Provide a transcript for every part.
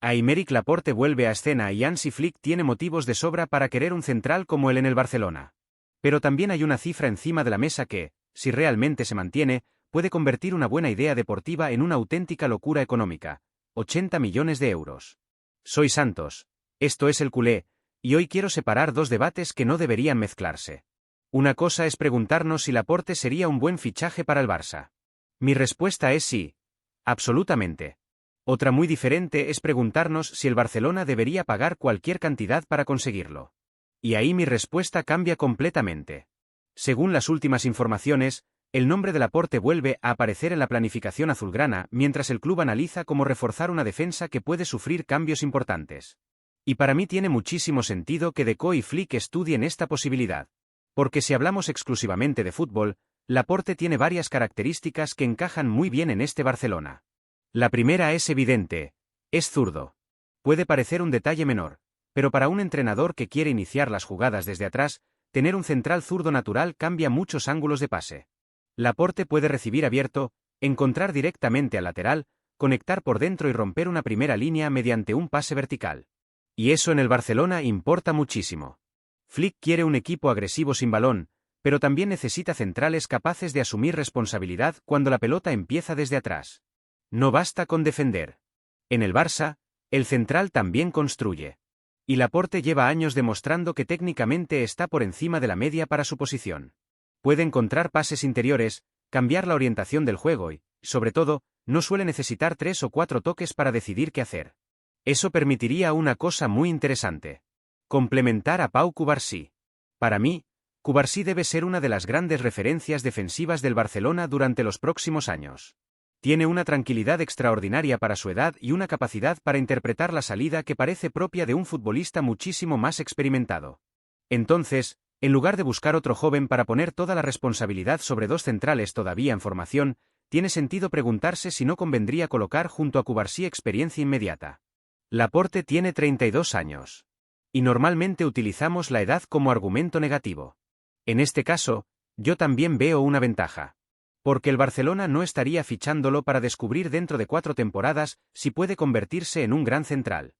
Aymeric Laporte vuelve a escena y Hansi Flick tiene motivos de sobra para querer un central como él en el Barcelona. Pero también hay una cifra encima de la mesa que, si realmente se mantiene, puede convertir una buena idea deportiva en una auténtica locura económica: 80 millones de euros. Soy Santos. Esto es El Culé, y hoy quiero separar dos debates que no deberían mezclarse. Una cosa es preguntarnos si Laporte sería un buen fichaje para el Barça. Mi respuesta es sí. Absolutamente. Otra muy diferente es preguntarnos si el Barcelona debería pagar cualquier cantidad para conseguirlo. Y ahí mi respuesta cambia completamente. Según las últimas informaciones, el nombre de Laporte vuelve a aparecer en la planificación azulgrana mientras el club analiza cómo reforzar una defensa que puede sufrir cambios importantes. Y para mí tiene muchísimo sentido que Deco y Flick estudien esta posibilidad. Porque si hablamos exclusivamente de fútbol, Laporte tiene varias características que encajan muy bien en este Barcelona. La primera es evidente: es zurdo. Puede parecer un detalle menor, pero para un entrenador que quiere iniciar las jugadas desde atrás, tener un central zurdo natural cambia muchos ángulos de pase. Laporte puede recibir abierto, encontrar directamente al lateral, conectar por dentro y romper una primera línea mediante un pase vertical. Y eso en el Barcelona importa muchísimo. Flick quiere un equipo agresivo sin balón, pero también necesita centrales capaces de asumir responsabilidad cuando la pelota empieza desde atrás. No basta con defender. En el Barça, el central también construye. Y Laporte lleva años demostrando que técnicamente está por encima de la media para su posición. Puede encontrar pases interiores, cambiar la orientación del juego y, sobre todo, no suele necesitar 3 o 4 toques para decidir qué hacer. Eso permitiría una cosa muy interesante: complementar a Pau Cubarsí. Para mí, Cubarsí debe ser una de las grandes referencias defensivas del Barcelona durante los próximos años. Tiene una tranquilidad extraordinaria para su edad y una capacidad para interpretar la salida que parece propia de un futbolista muchísimo más experimentado. Entonces, en lugar de buscar otro joven para poner toda la responsabilidad sobre dos centrales todavía en formación, tiene sentido preguntarse si no convendría colocar junto a Cubarsí experiencia inmediata. Laporte tiene 32 años. Y normalmente utilizamos la edad como argumento negativo. En este caso, yo también veo una ventaja. Porque el Barcelona no estaría fichándolo para descubrir dentro de 4 temporadas si puede convertirse en un gran central.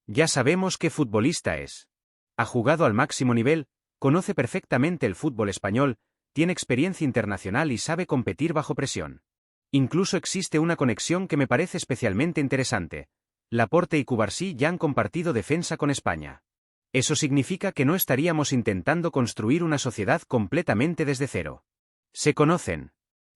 Ya sabemos qué futbolista es. Ha jugado al máximo nivel, conoce perfectamente el fútbol español, tiene experiencia internacional y sabe competir bajo presión. Incluso existe una conexión que me parece especialmente interesante: Laporte y Cubarsí ya han compartido defensa con España. Eso significa que no estaríamos intentando construir una sociedad completamente desde cero. Se conocen.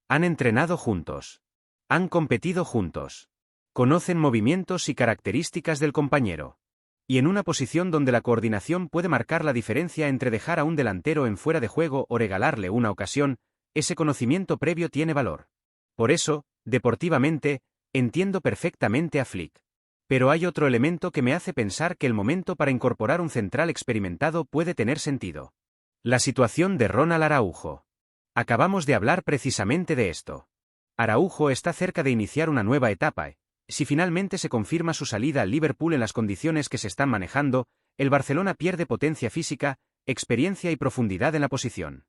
Han entrenado juntos. Han competido juntos. Conocen movimientos y características del compañero. Y en una posición donde la coordinación puede marcar la diferencia entre dejar a un delantero en fuera de juego o regalarle una ocasión, ese conocimiento previo tiene valor. Por eso, deportivamente, entiendo perfectamente a Flick. Pero hay otro elemento que me hace pensar que el momento para incorporar un central experimentado puede tener sentido. La situación de Ronald Araujo. Acabamos de hablar precisamente de esto. Araujo está cerca de iniciar una nueva etapa. Si finalmente se confirma su salida al Liverpool en las condiciones que se están manejando, el Barcelona pierde potencia física, experiencia y profundidad en la posición.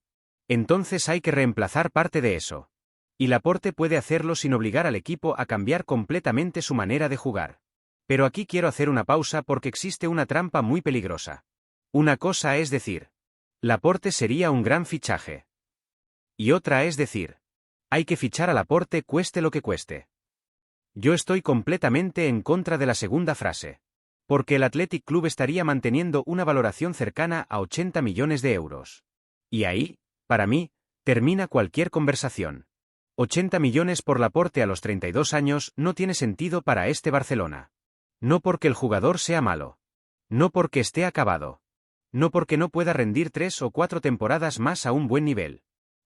Entonces hay que reemplazar parte de eso. Y Laporte puede hacerlo sin obligar al equipo a cambiar completamente su manera de jugar. Pero aquí quiero hacer una pausa porque existe una trampa muy peligrosa. Una cosa es decir: Laporte sería un gran fichaje. Y otra es decir: hay que fichar a Laporte cueste lo que cueste. Yo estoy completamente en contra de la segunda frase. Porque el Athletic Club estaría manteniendo una valoración cercana a 80 millones de euros. Y ahí, para mí, termina cualquier conversación. 80 millones por Laporte a los 32 años no tiene sentido para este Barcelona. No porque el jugador sea malo. No porque esté acabado. No porque no pueda rendir 3 o 4 temporadas más a un buen nivel.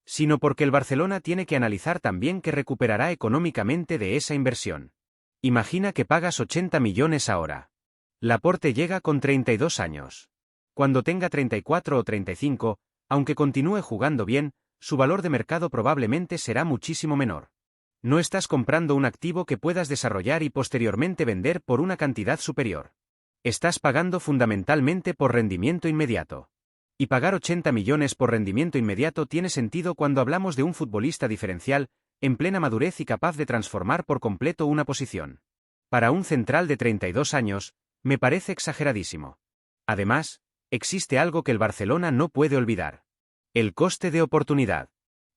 Sino porque el Barcelona tiene que analizar también que recuperará económicamente de esa inversión. Imagina que pagas 80 millones ahora. Laporte llega con 32 años. Cuando tenga 34 o 35, aunque continúe jugando bien, su valor de mercado probablemente será muchísimo menor. No estás comprando un activo que puedas desarrollar y posteriormente vender por una cantidad superior. Estás pagando fundamentalmente por rendimiento inmediato. Y pagar 80 millones por rendimiento inmediato tiene sentido cuando hablamos de un futbolista diferencial, en plena madurez y capaz de transformar por completo una posición. Para un central de 32 años, me parece exageradísimo. Además, existe algo que el Barcelona no puede olvidar. El coste de oportunidad.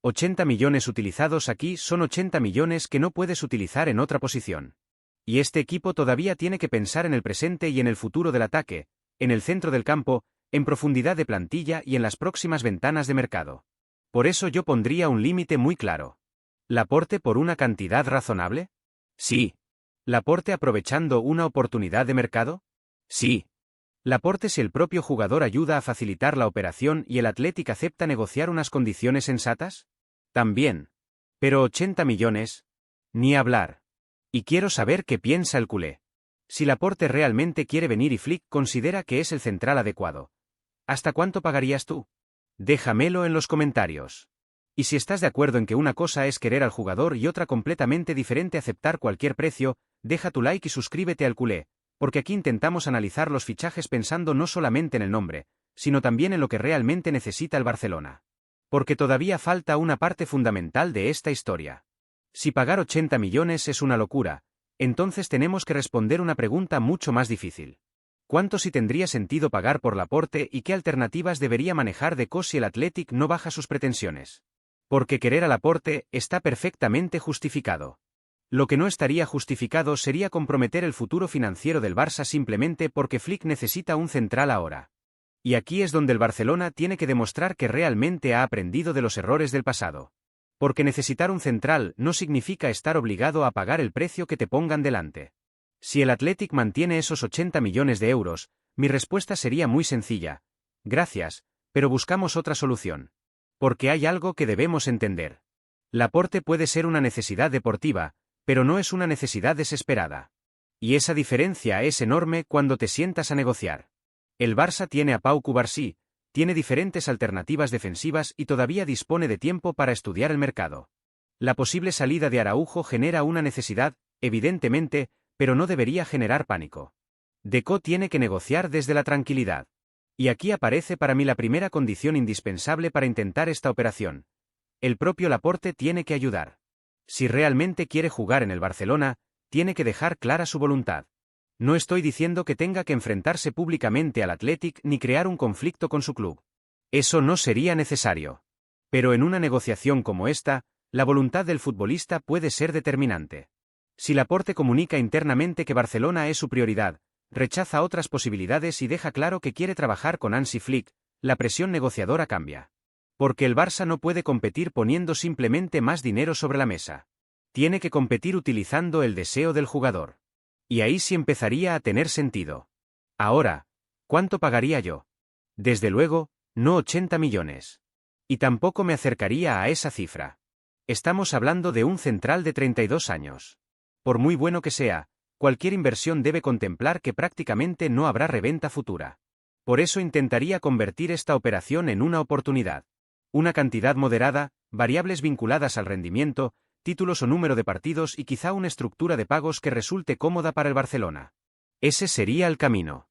80 millones utilizados aquí son 80 millones que no puedes utilizar en otra posición. Y este equipo todavía tiene que pensar en el presente y en el futuro del ataque, en el centro del campo, en profundidad de plantilla y en las próximas ventanas de mercado. Por eso yo pondría un límite muy claro. ¿Laporte por una cantidad razonable? Sí. ¿Laporte aprovechando una oportunidad de mercado? Sí. ¿Laporte si el propio jugador ayuda a facilitar la operación y el Athletic acepta negociar unas condiciones sensatas? También. Pero 80 millones. Ni hablar. Y quiero saber qué piensa el culé. Si Laporte realmente quiere venir y Flick considera que es el central adecuado, ¿hasta cuánto pagarías tú? Déjamelo en los comentarios. Y si estás de acuerdo en que una cosa es querer al jugador y otra completamente diferente aceptar cualquier precio, deja tu like y suscríbete al culé, porque aquí intentamos analizar los fichajes pensando no solamente en el nombre, sino también en lo que realmente necesita el Barcelona. Porque todavía falta una parte fundamental de esta historia. Si pagar 80 millones es una locura, entonces tenemos que responder una pregunta mucho más difícil. ¿Cuánto sí tendría sentido pagar por Laporte y qué alternativas debería manejar Deco si el Athletic no baja sus pretensiones? Porque querer a Laporte está perfectamente justificado. Lo que no estaría justificado sería comprometer el futuro financiero del Barça simplemente porque Flick necesita un central ahora. Y aquí es donde el Barcelona tiene que demostrar que realmente ha aprendido de los errores del pasado. Porque necesitar un central no significa estar obligado a pagar el precio que te pongan delante. Si el Athletic mantiene esos 80 millones de euros, mi respuesta sería muy sencilla. Gracias, pero buscamos otra solución. Porque hay algo que debemos entender. Laporte puede ser una necesidad deportiva, pero no es una necesidad desesperada. Y esa diferencia es enorme cuando te sientas a negociar. El Barça tiene a Pau Cubarsí, tiene diferentes alternativas defensivas y todavía dispone de tiempo para estudiar el mercado. La posible salida de Araujo genera una necesidad, evidentemente, pero no debería generar pánico. Deco tiene que negociar desde la tranquilidad. Y aquí aparece para mí la primera condición indispensable para intentar esta operación. El propio Laporte tiene que ayudar. Si realmente quiere jugar en el Barcelona, tiene que dejar clara su voluntad. No estoy diciendo que tenga que enfrentarse públicamente al Athletic ni crear un conflicto con su club. Eso no sería necesario. Pero en una negociación como esta, la voluntad del futbolista puede ser determinante. Si Laporte comunica internamente que Barcelona es su prioridad, rechaza otras posibilidades y deja claro que quiere trabajar con Hansi Flick, la presión negociadora cambia. Porque el Barça no puede competir poniendo simplemente más dinero sobre la mesa. Tiene que competir utilizando el deseo del jugador. Y ahí sí empezaría a tener sentido. Ahora, ¿cuánto pagaría yo? Desde luego, no 80 millones. Y tampoco me acercaría a esa cifra. Estamos hablando de un central de 32 años. Por muy bueno que sea, cualquier inversión debe contemplar que prácticamente no habrá reventa futura. Por eso intentaría convertir esta operación en una oportunidad. Una cantidad moderada, variables vinculadas al rendimiento, títulos o número de partidos y quizá una estructura de pagos que resulte cómoda para el Barcelona. Ese sería el camino.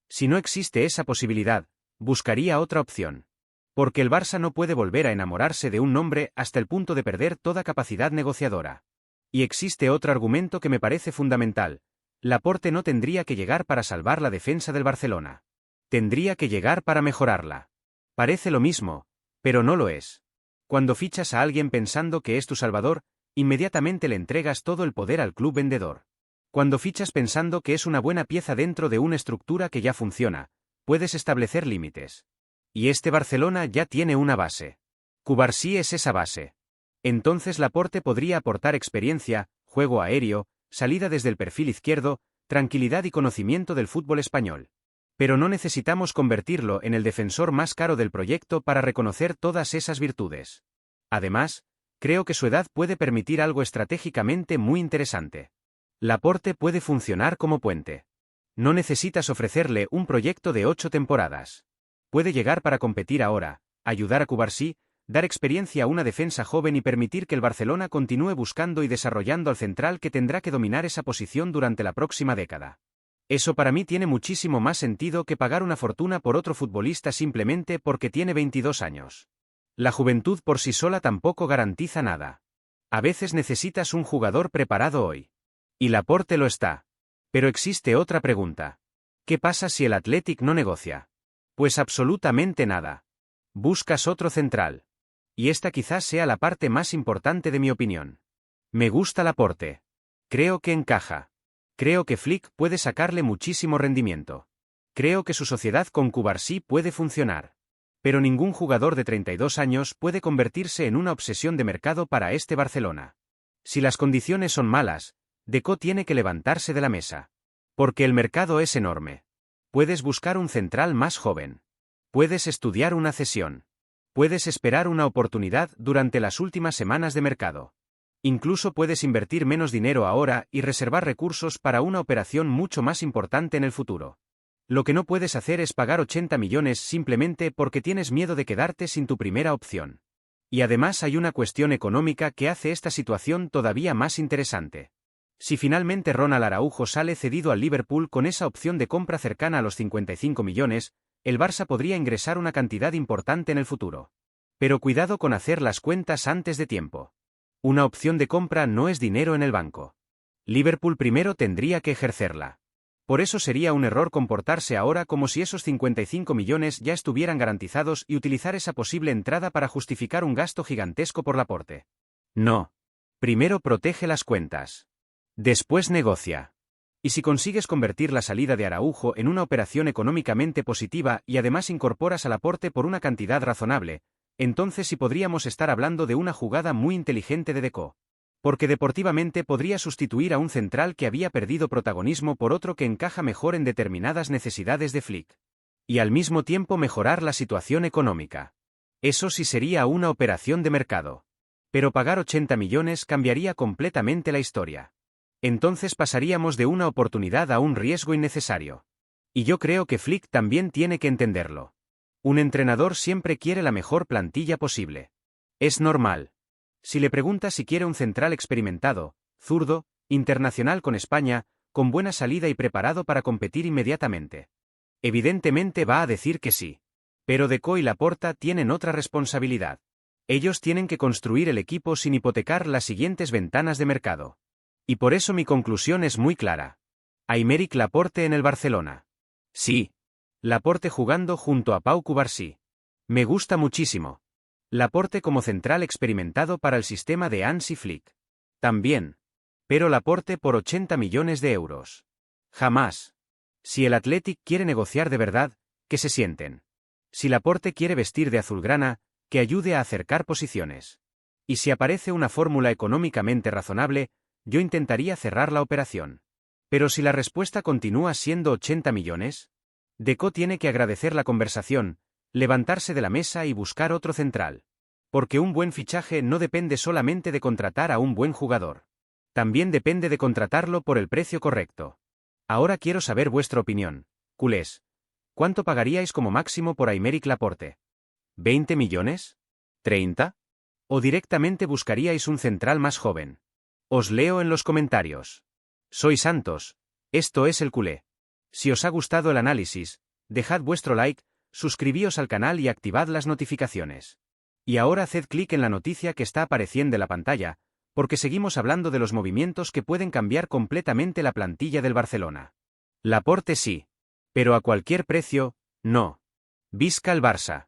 Si no existe esa posibilidad, buscaría otra opción. Porque el Barça no puede volver a enamorarse de un nombre hasta el punto de perder toda capacidad negociadora. Y existe otro argumento que me parece fundamental. Laporte no tendría que llegar para salvar la defensa del Barcelona. Tendría que llegar para mejorarla. Parece lo mismo, pero no lo es. Cuando fichas a alguien pensando que es tu salvador, inmediatamente le entregas todo el poder al club vendedor. Cuando fichas pensando que es una buena pieza dentro de una estructura que ya funciona, puedes establecer límites. Y este Barcelona ya tiene una base. Cubarsí es esa base. Entonces Laporte podría aportar experiencia, juego aéreo, salida desde el perfil izquierdo, tranquilidad y conocimiento del fútbol español. Pero no necesitamos convertirlo en el defensor más caro del proyecto para reconocer todas esas virtudes. Además, creo que su edad puede permitir algo estratégicamente muy interesante. Laporte puede funcionar como puente. No necesitas ofrecerle un proyecto de 8 temporadas. Puede llegar para competir ahora, ayudar a Cubarsí, dar experiencia a una defensa joven y permitir que el Barcelona continúe buscando y desarrollando al central que tendrá que dominar esa posición durante la próxima década. Eso para mí tiene muchísimo más sentido que pagar una fortuna por otro futbolista simplemente porque tiene 22 años. La juventud por sí sola tampoco garantiza nada. A veces necesitas un jugador preparado hoy. Y Laporte lo está. Pero existe otra pregunta. ¿Qué pasa si el Athletic no negocia? Pues absolutamente nada. Buscas otro central. Y esta quizás sea la parte más importante de mi opinión. Me gusta Laporte. Creo que encaja. Creo que Flick puede sacarle muchísimo rendimiento. Creo que su sociedad con Cubarsí puede funcionar. Pero ningún jugador de 32 años puede convertirse en una obsesión de mercado para este Barcelona. Si las condiciones son malas, Deco tiene que levantarse de la mesa. Porque el mercado es enorme. Puedes buscar un central más joven. Puedes estudiar una cesión. Puedes esperar una oportunidad durante las últimas semanas de mercado. Incluso puedes invertir menos dinero ahora y reservar recursos para una operación mucho más importante en el futuro. Lo que no puedes hacer es pagar 80 millones simplemente porque tienes miedo de quedarte sin tu primera opción. Y además hay una cuestión económica que hace esta situación todavía más interesante. Si finalmente Ronald Araujo sale cedido al Liverpool con esa opción de compra cercana a los 55 millones, el Barça podría ingresar una cantidad importante en el futuro. Pero cuidado con hacer las cuentas antes de tiempo. Una opción de compra no es dinero en el banco. Liverpool primero tendría que ejercerla. Por eso sería un error comportarse ahora como si esos 55 millones ya estuvieran garantizados y utilizar esa posible entrada para justificar un gasto gigantesco por Laporte. No. Primero protege las cuentas. Después negocia. Y si consigues convertir la salida de Araujo en una operación económicamente positiva y además incorporas a Laporte por una cantidad razonable, entonces sí podríamos estar hablando de una jugada muy inteligente de Deco. Porque deportivamente podría sustituir a un central que había perdido protagonismo por otro que encaja mejor en determinadas necesidades de Flick. Y al mismo tiempo mejorar la situación económica. Eso sí sería una operación de mercado. Pero pagar 80 millones cambiaría completamente la historia. Entonces pasaríamos de una oportunidad a un riesgo innecesario. Y yo creo que Flick también tiene que entenderlo. Un entrenador siempre quiere la mejor plantilla posible. Es normal. Si le preguntas si quiere un central experimentado, zurdo, internacional con España, con buena salida y preparado para competir inmediatamente. Evidentemente va a decir que sí. Pero Deco y Laporta tienen otra responsabilidad. Ellos tienen que construir el equipo sin hipotecar las siguientes ventanas de mercado. Y por eso mi conclusión es muy clara. Aymeric Laporte en el Barcelona. Sí. Laporte jugando junto a Pau Cubarsí. Me gusta muchísimo. Laporte como central experimentado para el sistema de Hansi Flick. También. Pero Laporte por 80 millones de euros. Jamás. Si el Athletic quiere negociar de verdad, que se sienten. Si Laporte quiere vestir de azulgrana, que ayude a acercar posiciones. Y si aparece una fórmula económicamente razonable, yo intentaría cerrar la operación. Pero si la respuesta continúa siendo 80 millones, Deco tiene que agradecer la conversación, levantarse de la mesa y buscar otro central. Porque un buen fichaje no depende solamente de contratar a un buen jugador. También depende de contratarlo por el precio correcto. Ahora quiero saber vuestra opinión, culés. ¿Cuánto pagaríais como máximo por Aymeric Laporte? ¿20 millones? ¿30? ¿O directamente buscaríais un central más joven? Os leo en los comentarios. Soy Santos. Esto es El Culé. Si os ha gustado el análisis, dejad vuestro like, suscribíos al canal y activad las notificaciones. Y ahora haced clic en la noticia que está apareciendo en la pantalla, porque seguimos hablando de los movimientos que pueden cambiar completamente la plantilla del Barcelona. Laporte sí. Pero a cualquier precio, no. Visca el Barça.